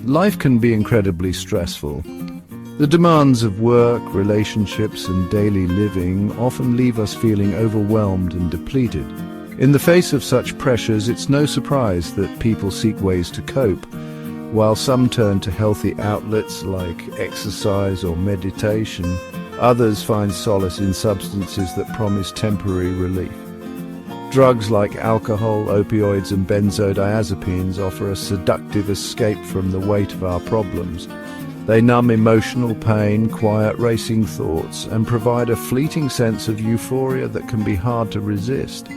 Life can be incredibly stressful. The demands of work, relationships, and daily living often leave us feeling overwhelmed and depleted. In the face of such pressures, it's no surprise that people seek ways to cope. While some turn to healthy outlets like exercise or meditation, others find solace in substances that promise temporary relief. Drugs like alcohol, opioids, and benzodiazepines offer a seductive escape from the weight of our problems. They numb emotional pain, quiet racing thoughts, and provide a fleeting sense of euphoria that can be hard to resist.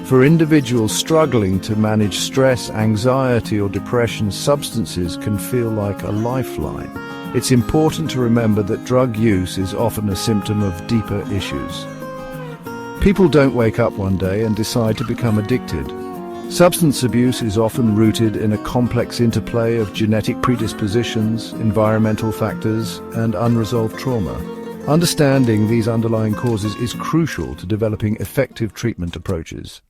For individuals struggling to manage stress, anxiety, or depression, substances can feel like a lifeline. It's important to remember that drug use is often a symptom of deeper issues. People don't wake up one day and decide to become addicted. Substance abuse is often rooted in a complex interplay of genetic predispositions, environmental factors, and unresolved trauma. Understanding these underlying causes is crucial to developing effective treatment approaches.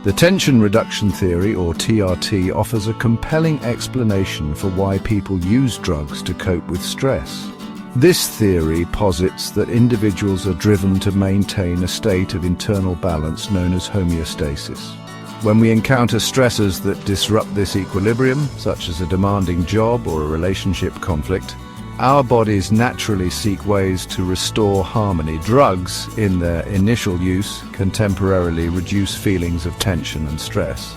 The tension reduction theory, or TRT, offers a compelling explanation for why people use drugs to cope with stress. This theory posits that individuals are driven to maintain a state of internal balance known as homeostasis. When we encounter stressors that disrupt this equilibrium, such as a demanding job or a relationship conflict, our bodies naturally seek ways to restore harmony. Drugs, in their initial use, can temporarily reduce feelings of tension and stress.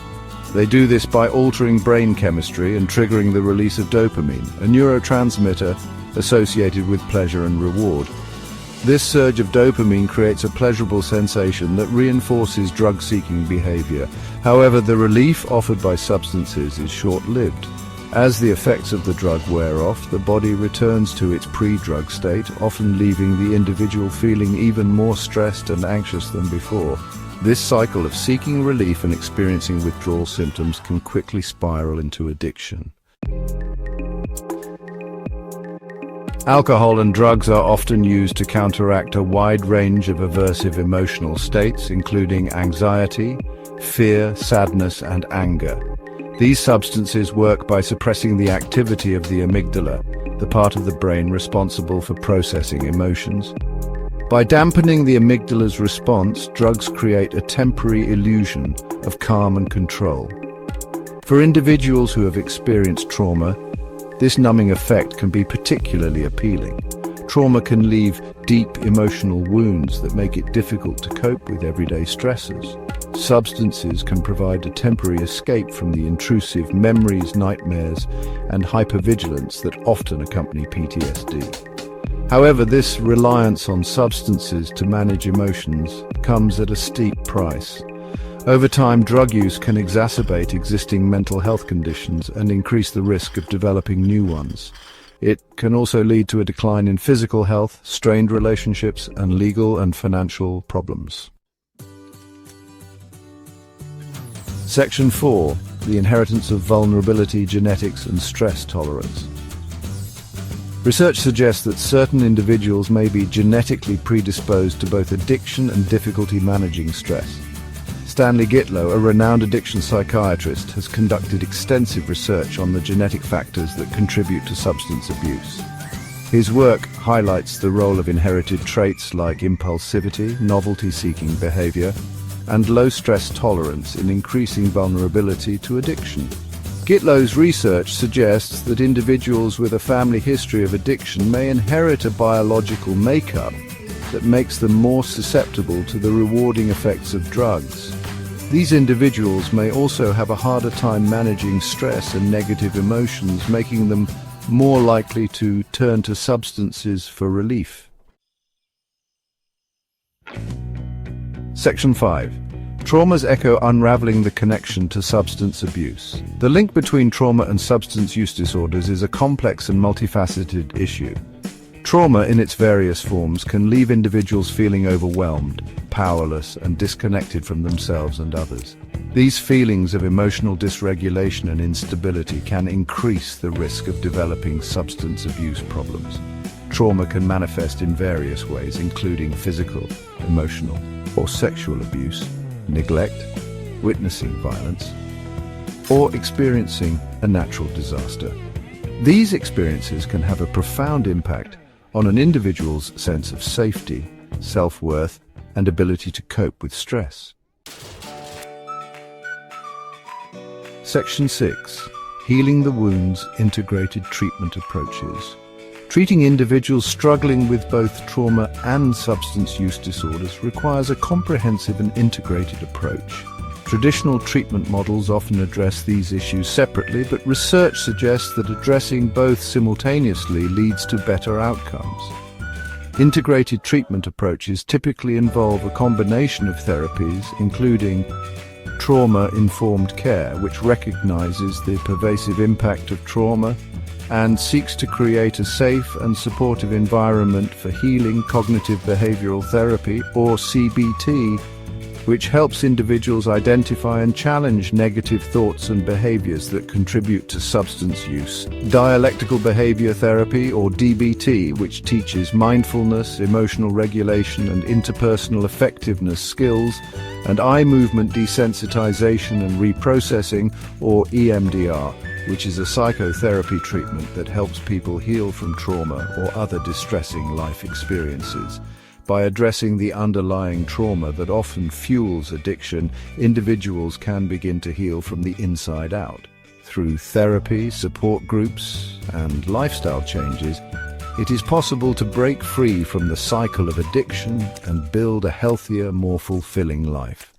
They do this by altering brain chemistry and triggering the release of dopamine, a neurotransmitter associated with pleasure and reward. This surge of dopamine creates a pleasurable sensation that reinforces drug-seeking behavior. However, the relief offered by substances is short-lived. As the effects of the drug wear off, the body returns to its pre-drug state, often leaving the individual feeling even more stressed and anxious than before. This cycle of seeking relief and experiencing withdrawal symptoms can quickly spiral into addiction. Alcohol and drugs are often used to counteract a wide range of aversive emotional states, including anxiety, fear, sadness, and anger. These substances work by suppressing the activity of the amygdala, the part of the brain responsible for processing emotions. By dampening the amygdala's response, drugs create a temporary illusion of calm and control. For individuals who have experienced trauma, this numbing effect can be particularly appealing. Trauma can leave deep emotional wounds that make it difficult to cope with everyday stressors. Substances can provide a temporary escape from the intrusive memories, nightmares, and hypervigilance that often accompany PTSD. However, this reliance on substances to manage emotions comes at a steep price. Over time, drug use can exacerbate existing mental health conditions and increase the risk of developing new ones. It can also lead to a decline in physical health, strained relationships, and legal and financial problems. Section 4. The inheritance of vulnerability, genetics, and stress tolerance. Research suggests that certain individuals may be genetically predisposed to both addiction and difficulty managing stress. Stanley Gitlow, a renowned addiction psychiatrist, has conducted extensive research on the genetic factors that contribute to substance abuse. His work highlights the role of inherited traits like impulsivity, novelty-seeking behavior, and low-stress tolerance in increasing vulnerability to addiction. Gitlow's research suggests that individuals with a family history of addiction may inherit a biological makeup that makes them more susceptible to the rewarding effects of drugs. These individuals may also have a harder time managing stress and negative emotions, making them more likely to turn to substances for relief. Section 5. Trauma's echo: unraveling the connection to substance abuse. The link between trauma and substance use disorders is a complex and multifaceted issue. Trauma in its various forms can leave individuals feeling overwhelmed, powerless, and disconnected from themselves and others. These feelings of emotional dysregulation and instability can increase the risk of developing substance abuse problems. Trauma can manifest in various ways, including physical, emotional, or sexual abuse, neglect, witnessing violence, or experiencing a natural disaster. These experiences can have a profound impact on an individual's sense of safety, self-worth, and ability to cope with stress. Section 6. Healing the Wounds Integrated Treatment Approaches. Treating individuals struggling with both trauma and substance use disorders requires a comprehensive and integrated approach. Traditional treatment models often address these issues separately, but research suggests that addressing both simultaneously leads to better outcomes. Integrated treatment approaches typically involve a combination of therapies, including trauma-informed care, which recognizes the pervasive impact of trauma and seeks to create a safe and supportive environment for healing. Cognitive behavioral therapy, or CBT, which helps individuals identify and challenge negative thoughts and behaviors that contribute to substance use. Dialectical behavior therapy, or DBT, which teaches mindfulness, emotional regulation, and interpersonal effectiveness skills. And eye movement desensitization and reprocessing, or EMDR, which is a psychotherapy treatment that helps people heal from trauma or other distressing life experiences. By addressing the underlying trauma that often fuels addiction, individuals can begin to heal from the inside out. Through therapy, support groups, and lifestyle changes, it is possible to break free from the cycle of addiction and build a healthier, more fulfilling life.